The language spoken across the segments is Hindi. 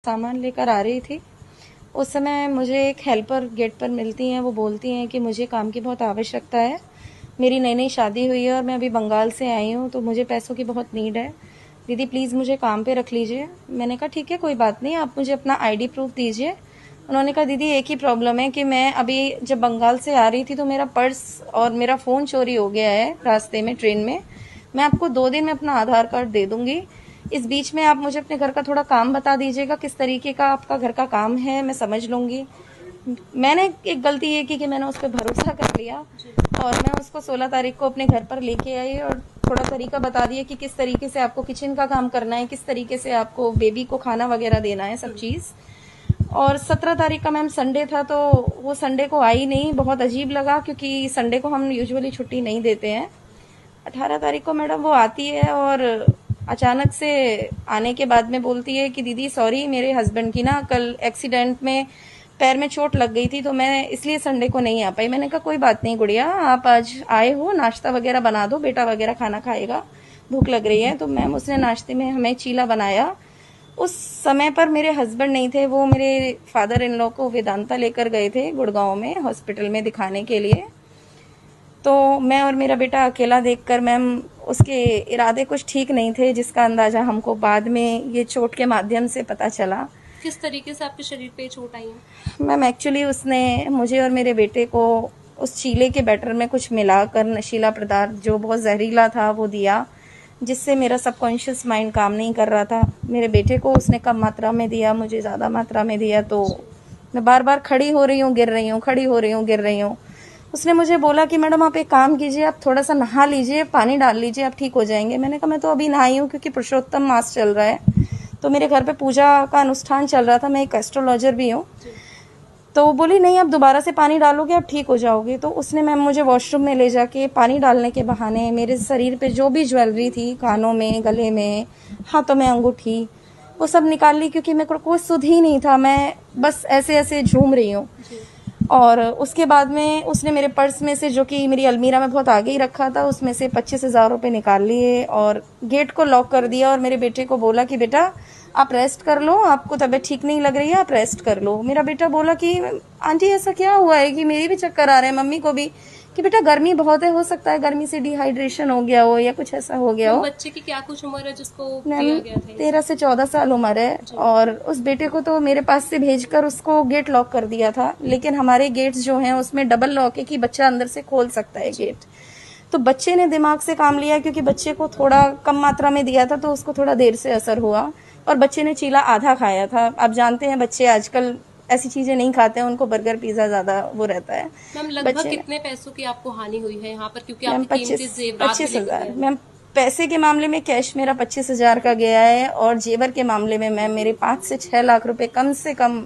सामान लेकर आ रही थी। उस समय मुझे एक हेल्पर गेट पर मिलती हैं। वो बोलती हैं कि मुझे काम की बहुत आवश्यकता है, मेरी नई नई शादी हुई है और मैं अभी बंगाल से आई हूँ, तो मुझे पैसों की बहुत नीड है। दीदी प्लीज़ मुझे काम पे रख लीजिए। मैंने कहा ठीक है, कोई बात नहीं, आप मुझे अपना आईडी प्रूफ दीजिए। उन्होंने कहा दीदी एक ही प्रॉब्लम है कि मैं अभी जब बंगाल से आ रही थी तो मेरा पर्स और मेरा फ़ोन चोरी हो गया है रास्ते में, ट्रेन में। मैं आपको 2 दिन में अपना आधार कार्ड दे दूंगी, इस बीच में आप मुझे अपने घर का थोड़ा काम बता दीजिएगा, किस तरीके का आपका घर का काम है, मैं समझ लूंगी। मैंने एक गलती ये की कि मैंने उस पर भरोसा कर लिया और मैं उसको 16 तारीख को अपने घर पर लेके आई और थोड़ा तरीका बता दिया कि किस तरीके से आपको किचन का काम करना है, किस तरीके से आपको बेबी को खाना वगैरह देना है, सब चीज़। और 17 तारीख का मैम संडे था, तो वो संडे को आई नहीं। बहुत अजीब लगा क्योंकि संडे को हम यूजुअली छुट्टी नहीं देते हैं। 18 तारीख को मैडम वो आती है और अचानक से आने के बाद में बोलती है कि दीदी सॉरी, मेरे हस्बैंड की ना कल एक्सीडेंट में पैर में चोट लग गई थी, तो मैं इसलिए संडे को नहीं आ पाई। मैंने कहा कोई बात नहीं गुड़िया, आप आज आए हो, नाश्ता वगैरह बना दो, बेटा वगैरह खाना खाएगा, भूख लग रही है। तो मैम उसने नाश्ते में हमें चीला बनाया। उस समय पर मेरे हस्बैंड नहीं थे, वो मेरे फादर इन लॉ को वेदांता लेकर गए थे गुड़गांव में हॉस्पिटल में दिखाने के लिए। तो मैं और मेरा बेटा अकेला देखकर मैम उसके इरादे कुछ ठीक नहीं थे, जिसका अंदाजा हमको बाद में ये चोट के माध्यम से पता चला। किस तरीके से आपके शरीर पे चोट आई है? मैम एक्चुअली उसने मुझे और मेरे बेटे को उस चीले के बैटर में कुछ मिलाकर नशीला पदार्थ जो बहुत जहरीला था वो दिया, जिससे मेरा सबकॉन्शियस माइंड काम नहीं कर रहा था। मेरे बेटे को उसने कम मात्रा में दिया, मुझे ज़्यादा मात्रा में दिया। तो मैं बार बार खड़ी हो रही हूँ, गिर रही हूँ, खड़ी हो रही हूँ, गिर रही हूँ। उसने मुझे बोला कि मैडम आप एक काम कीजिए, आप थोड़ा सा नहा लीजिए, पानी डाल लीजिए, आप ठीक हो जाएंगे। मैंने कहा मैं तो अभी नहाई हूँ क्योंकि पुरुषोत्तम मास चल रहा है, तो मेरे घर पे पूजा का अनुष्ठान चल रहा था, मैं एक एस्ट्रोलॉजर भी हूँ। तो वो बोली नहीं, आप दोबारा से पानी डालोगे आप ठीक हो जाओगे। तो उसने मैम मुझे वॉशरूम में ले जाके पानी डालने के बहाने मेरे शरीर पे जो भी ज्वेलरी थी, कानों में, गले में, हाथों में अंगूठी, वो सब निकाल ली, क्योंकि मेरे को कोई सुध ही नहीं था, मैं बस ऐसे ऐसे झूम रही हूँ। और उसके बाद में उसने मेरे पर्स में से, जो कि मेरी अलमीरा में बहुत आगे ही रखा था, उसमें से 25,000 रुपये निकाल लिए और गेट को लॉक कर दिया। और मेरे बेटे को बोला कि बेटा आप रेस्ट कर लो, आपको तबीयत ठीक नहीं लग रही है, आप रेस्ट कर लो। मेरा बेटा बोला कि आंटी ऐसा क्या हुआ है कि मेरी भी चक्कर आ रहे हैं, मम्मी को भी, कि बेटा गर्मी बहुत है, हो सकता है गर्मी से डिहाइड्रेशन हो गया हो या कुछ ऐसा हो गया हो। बच्चे की क्या कुछ उम्र है जिसको दिया गया था? 13 से 14 साल उम्र है। और उस बेटे को तो मेरे पास से भेजकर उसको गेट लॉक कर दिया था, लेकिन हमारे गेट्स जो हैं उसमें डबल लॉक है कि बच्चा अंदर से खोल सकता है गेट। तो बच्चे ने दिमाग से काम लिया, क्योंकि बच्चे को थोड़ा कम मात्रा में दिया था तो उसको थोड़ा देर से असर हुआ और बच्चे ने चीला आधा खाया था। आप जानते हैं बच्चे आजकल ऐसी चीजें नहीं खाते हैं, उनको बर्गर पिज्जा ज्यादा वो रहता है। मैम लगभग कितने पैसों की आपको हानि हुई है यहाँ पर, क्योंकि मैम आपके कीमती जेवरात भी लेकर 25,000। गए? मैम पैसे के मामले में कैश मेरा 25,000 का गया है और जेवर के मामले में मैम मेरे 5 से 6 लाख रुपए कम से कम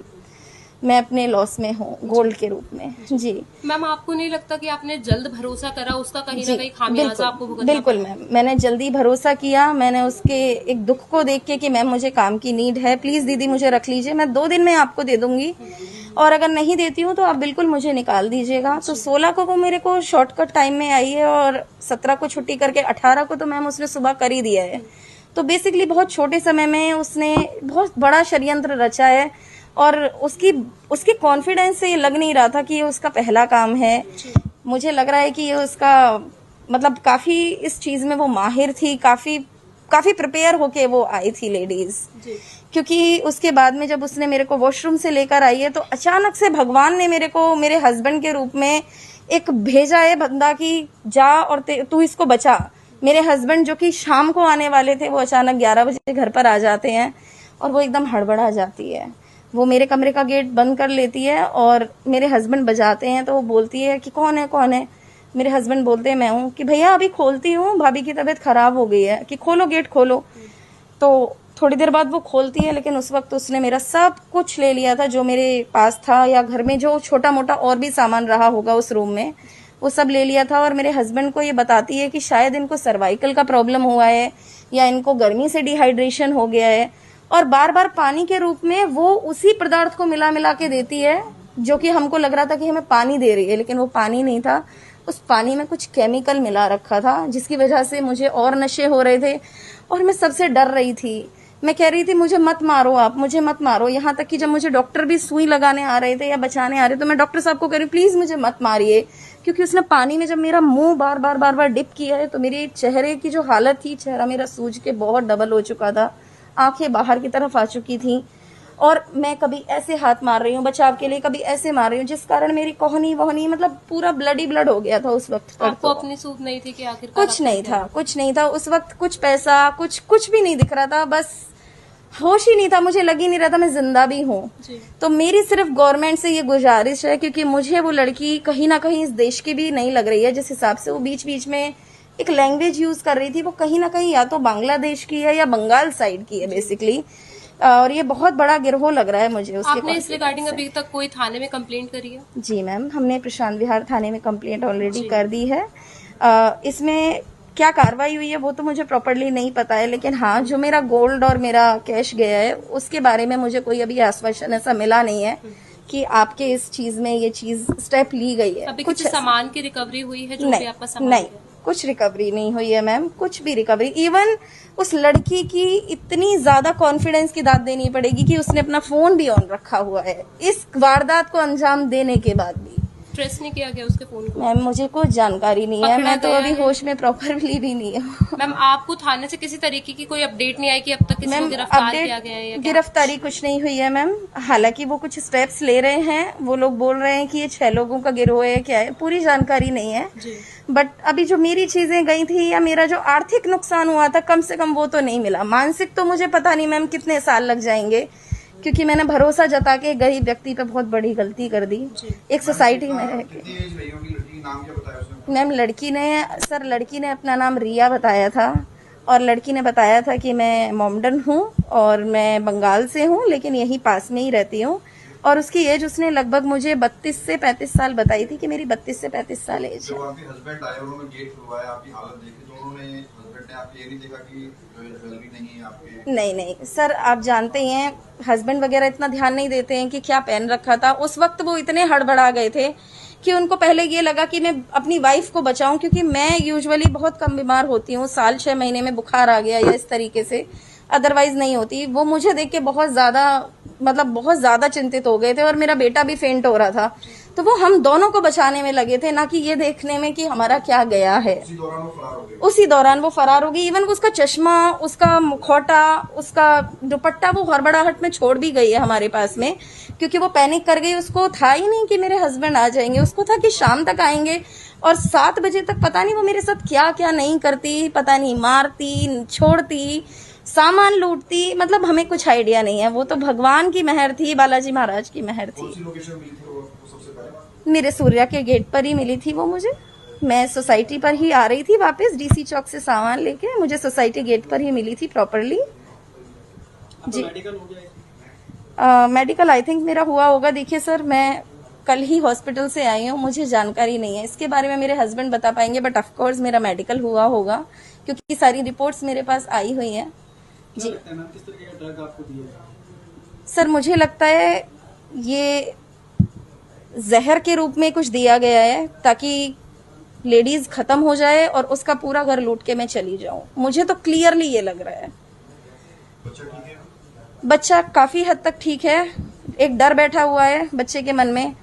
मैं अपने लॉस में हूँ गोल्ड के रूप में। जी मैम आपको नहीं लगता कि आपने जल्द भरोसा करा, उसका कहीं ना कहीं खामियाजा आपको भुगतना बिल्कुल मैम, मैंने जल्दी भरोसा किया। मैंने उसके एक दुख को देख के कि मैम मुझे काम की नीड है, प्लीज दीदी मुझे रख लीजिए, मैं 2 दिन में आपको दे दूंगी और अगर नहीं देती हूँ तो आप बिल्कुल मुझे निकाल दीजिएगा। तो 16 को वो मेरे को शॉर्टकट टाइम में आई है और 17 को छुट्टी करके 18 को तो मैम उसने सुबह कर ही दिया है। तो बेसिकली बहुत छोटे समय में उसने बहुत बड़ा षड्यंत्र रचा है और उसकी कॉन्फिडेंस से ये लग नहीं रहा था कि ये उसका पहला काम है। मुझे लग रहा है कि ये उसका मतलब काफी इस चीज में वो माहिर थी, काफी प्रिपेयर होके वो आई थी लेडीज। क्योंकि उसके बाद में जब उसने मेरे को वॉशरूम से लेकर आई है तो अचानक से भगवान ने मेरे को मेरे हस्बैंड के रूप में एक भेजा है बंदा कि जा और तू इसको बचा। मेरे हस्बैंड जो कि शाम को आने वाले थे वो अचानक 11 बजे घर पर आ जाते हैं और वो एकदम हड़बड़ा जाती है। वो मेरे कमरे का गेट बंद कर लेती है और मेरे हस्बैंड बजाते हैं तो वो बोलती है कि कौन है कौन है। मेरे हस्बैंड बोलते हैं मैं हूँ। कि भैया अभी खोलती हूँ, भाभी की तबीयत खराब हो गई है, कि खोलो गेट खोलो। तो थोड़ी देर बाद वो खोलती है, लेकिन उस वक्त उसने मेरा सब कुछ ले लिया था जो मेरे पास था या घर में जो छोटा मोटा और भी सामान रहा होगा उस रूम में, वो सब ले लिया था। और मेरे हस्बैंड को ये बताती है कि शायद इनको सर्वाइकल का प्रॉब्लम हुआ है या इनको गर्मी से डिहाइड्रेशन हो गया है और बार बार पानी के रूप में वो उसी पदार्थ को मिला मिला के देती है, जो कि हमको लग रहा था कि हमें पानी दे रही है, लेकिन वो पानी नहीं था। उस पानी में कुछ केमिकल मिला रखा था जिसकी वजह से मुझे और नशे हो रहे थे और मैं सबसे डर रही थी। मैं कह रही थी मुझे मत मारो, आप मुझे मत मारो। यहाँ तक कि जब मुझे डॉक्टर भी सुई लगाने आ रहे थे या बचाने आ रहे, तो मैं डॉक्टर साहब को कह रही प्लीज मुझे मत मारिए, क्योंकि उसने पानी में जब मेरा मुंह बार बार डिप किया है तो मेरे चेहरे की जो हालत थी, चेहरा मेरा सूज के बहुत डबल हो चुका था, आंखें बाहर की तरफ आ चुकी थी, और मैं कभी ऐसे हाथ मार रही हूँ बचाव के लिए, कभी ऐसे मार रही हूँ, जिस कारण मेरी कोहनी वहनी मतलब पूरा ब्लड ही ब्लड हो गया था उस वक्त तक। आपको अपनी सूझ नहीं थी कि आखिर कुछ नहीं था उस वक्त, कुछ पैसा कुछ भी नहीं दिख रहा था, बस होश ही नहीं था, मुझे लग ही नहीं रहा था मैं जिंदा भी हूँ। तो मेरी सिर्फ गवर्नमेंट से ये गुजारिश है, क्योंकि मुझे वो लड़की कहीं ना कहीं इस देश की भी नहीं लग रही है, जिस हिसाब से वो बीच बीच में एक लैंग्वेज यूज कर रही थी, वो कहीं ना कहीं या तो बांग्लादेश की है या बंगाल साइड की है बेसिकली, और ये बहुत बड़ा गिरोह लग रहा है मुझे उसके। आपने इस रिगार्डिंग अभी तक कोई थाने में कंप्लेंट करी है? जी मैम, हमने प्रशांत विहार थाने में कंप्लेंट ऑलरेडी कर दी है। इसमें क्या कार्रवाई हुई है वो तो मुझे प्रॉपरली नहीं पता है, लेकिन हाँ, जो मेरा गोल्ड और मेरा कैश गया है उसके बारे में मुझे कोई अभी आश्वासन ऐसा मिला नहीं है कि आपके इस चीज में ये चीज स्टेप ली गई है। अभी कुछ सामान की रिकवरी हुई है? जो भी आपका सामान नहीं, कुछ रिकवरी नहीं हुई है मैम, कुछ भी रिकवरी। इवन उस लड़की की इतनी ज्यादा कॉन्फिडेंस की दाद देनी पड़ेगी कि उसने अपना फोन भी ऑन रखा हुआ है इस वारदात को अंजाम देने के बाद भी। ट्रेस नहीं किया गया उसके फोन को? मैम मुझे कोई जानकारी नहीं है, मैं तो अभी होश में प्रॉपरली भी नहीं हूँ। मैम आपको थाने से किसी तरीके की कोई अपडेट नहीं आई कि अब तक किसी को गिरफ्तार किया गया है? गिरफ्तारी कुछ नहीं हुई है मैम, हालांकि वो कुछ स्टेप्स ले रहे हैं, वो लोग बोल रहे हैं कि ये 6 लोगों का गिरोह है, क्या है पूरी जानकारी नहीं है। बट अभी जो मेरी चीजें गई थी या मेरा जो आर्थिक नुकसान हुआ था, कम से कम वो तो नहीं मिला। मानसिक तो मुझे पता नहीं मैम कितने साल लग जाएंगे, क्योंकि मैंने भरोसा जता के गरीब व्यक्ति पे बहुत बड़ी गलती कर दी एक सोसाइटी में रह के। मैम लड़की ने अपना नाम रिया बताया था, और लड़की ने बताया था कि मैं मोमडन हूँ और मैं बंगाल से हूँ, लेकिन यहीं पास में ही रहती हूँ, और उसकी एज उसने लगभग मुझे 32 से 35 साल बताई थी कि मेरी 32 से 35 साल एज है। आपके हस्बैंड आए, उन्होंने गेट खुलवाया, आपकी हालत देखी, तो उन्होंने हस्बैंड ने आपको ये नहीं देखा कि ज्वेलरी नहीं है आपके? नहीं सर, आप जानते ही हैं हस्बैंड वगैरह इतना ध्यान नहीं देते हैं कि क्या पहन रखा था। उस वक्त वो इतने हड़बड़ा गए थे कि उनको पहले ये लगा कि मैं अपनी वाइफ को बचाऊं, क्योंकि मैं यूजुअली बहुत कम बीमार होती हूँ, साल 6 महीने में बुखार आ गया या इस तरीके से, अदरवाइज नहीं होती। वो मुझे देख के बहुत ज्यादा चिंतित हो गए थे, और मेरा बेटा भी फेंट हो रहा था, तो वो हम दोनों को बचाने में लगे थे, ना कि ये देखने में कि हमारा क्या गया है। उसी दौरान वो फरार हो गई। इवन उसका चश्मा, उसका मुखौटा, उसका दुपट्टा वो हड़बड़ाहट में छोड़ भी गई है हमारे पास में, क्योंकि वो पैनिक कर गई। उसको था ही नहीं कि मेरे हस्बैंड आ जाएंगे, उसको था कि शाम तक आएंगे, और 7 बजे तक पता नहीं वो मेरे साथ क्या क्या नहीं करती, पता नहीं मारती, छोड़ती, सामान लूटती, मतलब हमें कुछ आइडिया नहीं है। वो तो भगवान की मेहर थी, बालाजी महाराज की मेहर थी। मेरे सूर्या के गेट पर ही मिली थी वो मुझे। मैं सोसाइटी पर ही आ रही थी वापस डीसी चौक से सामान लेके, मुझे सोसाइटी गेट पर ही मिली थी प्रॉपरली। जी मेडिकल आई थिंक मेरा हुआ होगा। देखिए सर, मैं कल ही हॉस्पिटल से आई हूँ, मुझे जानकारी नहीं है इसके बारे में, मेरे हस्बैंड बता पाएंगे, बट ऑफ कोर्स मेरा मेडिकल हुआ होगा, क्योंकि सारी रिपोर्ट्स मेरे पास आई हुई हैं। जी किस तरीके का ड्रग आपको दिया है? सर मुझे लगता है ये जहर के रूप में कुछ दिया गया है, ताकि लेडीज खत्म हो जाए और उसका पूरा घर लूट के मैं चली जाऊं। मुझे तो क्लियरली ये लग रहा है। बच्चा काफी हद तक ठीक है। एक डर बैठा हुआ है बच्चे के मन में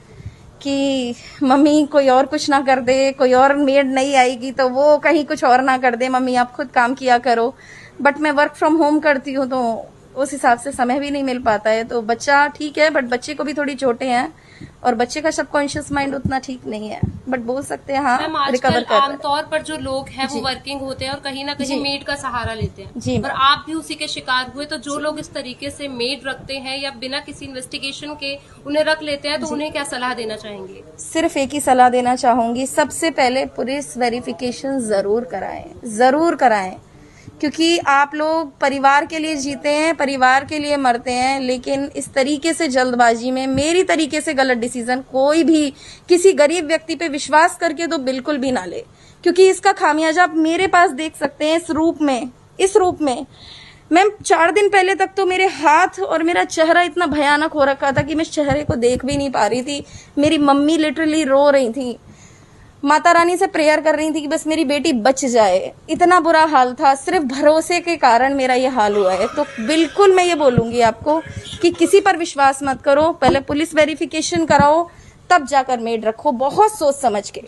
कि मम्मी कोई और कुछ ना कर दे, कोई और मेड नहीं आएगी तो वो कहीं कुछ और ना कर दे, मम्मी आप खुद काम किया करो। बट मैं वर्क फ्रॉम होम करती हूँ, तो उस हिसाब से समय भी नहीं मिल पाता है। तो बच्चा ठीक है, बट बच्चे को भी थोड़ी चोटें हैं, और बच्चे का सबकॉन्शियस माइंड उतना ठीक नहीं है, बट बोल सकते हैं हाँ रिकवर कर। आमतौर पर जो लोग हैं वो वर्किंग होते हैं और कहीं ना कहीं मेड का सहारा लेते हैं जी, और आप भी उसी के शिकार हुए। तो जो लोग इस तरीके से मेड रखते हैं या बिना किसी इन्वेस्टिगेशन के उन्हें रख लेते हैं, तो उन्हें क्या सलाह देना चाहेंगे? सिर्फ एक ही सलाह देना चाहूंगी, सबसे पहले पुलिस वेरिफिकेशन जरूर कराएं, क्योंकि आप लोग परिवार के लिए जीते हैं, परिवार के लिए मरते हैं, लेकिन इस तरीके से जल्दबाजी में, मेरी तरीके से गलत डिसीजन कोई भी किसी गरीब व्यक्ति पे विश्वास करके तो बिल्कुल भी ना ले, क्योंकि इसका खामियाजा आप मेरे पास देख सकते हैं इस रूप में। मैम 4 दिन पहले तक तो मेरे हाथ और मेरा चेहरा इतना भयानक हो रखा था कि मैं चेहरे को देख भी नहीं पा रही थी। मेरी मम्मी लिटरली रो रही थी। माता रानी से प्रेयर कर रही थी कि बस मेरी बेटी बच जाए। इतना बुरा हाल था, सिर्फ भरोसे के कारण मेरा ये हाल हुआ है। तो बिल्कुल मैं ये बोलूंगी आपको कि किसी पर विश्वास मत करो, पहले पुलिस वेरिफिकेशन कराओ, तब जाकर मेड रखो, बहुत सोच समझ के।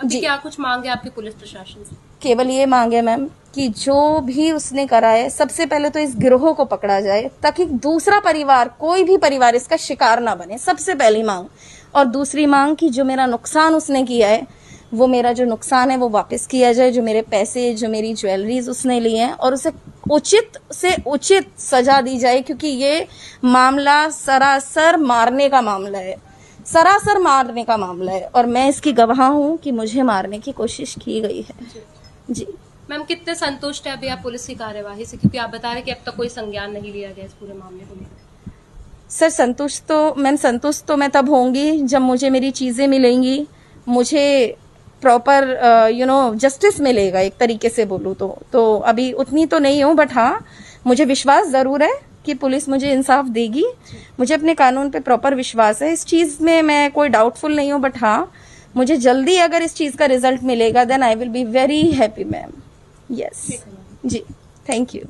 जी, क्या कुछ मांगे आपके पुलिस प्रशासन से? केवल ये मांगे मैम कि जो भी उसने करा है, सबसे पहले तो इस गिरोह को पकड़ा जाए, ताकि दूसरा परिवार, कोई भी परिवार इसका शिकार ना बने। सबसे पहली मांग। और दूसरी मांग कि जो मेरा नुकसान उसने किया है, वो मेरा जो नुकसान है वो वापस किया जाए। जो मेरे पैसे, जो मेरी ज्वेलरीज उसने लिए हैं, और उसे उचित से उचित सजा दी जाए, क्योंकि ये मामला सरासर मारने का मामला है, सरासर मारने का मामला है। और मैं इसकी गवाह हूँ कि मुझे मारने की कोशिश की गई है। जी मैम, कितने संतुष्ट है अभी आप पुलिस की कार्यवाही से, क्योंकि आप बता रहे कि अब तक कोई संज्ञान नहीं लिया गया इस पूरे मामले को लेकर? सर, संतुष्ट तो मैं तब होंगी जब मुझे मेरी चीजें मिलेंगी, मुझे प्रॉपर जस्टिस मिलेगा, एक तरीके से बोलूँ तो अभी उतनी तो नहीं हूँ, बट हाँ मुझे विश्वास जरूर है कि पुलिस मुझे इंसाफ देगी। मुझे अपने कानून पे प्रॉपर विश्वास है, इस चीज में मैं कोई डाउटफुल नहीं हूँ। बट हाँ, मुझे जल्दी अगर इस चीज का रिजल्ट मिलेगा, then I will be very happy ma'am. Yes जी, थैंक यू।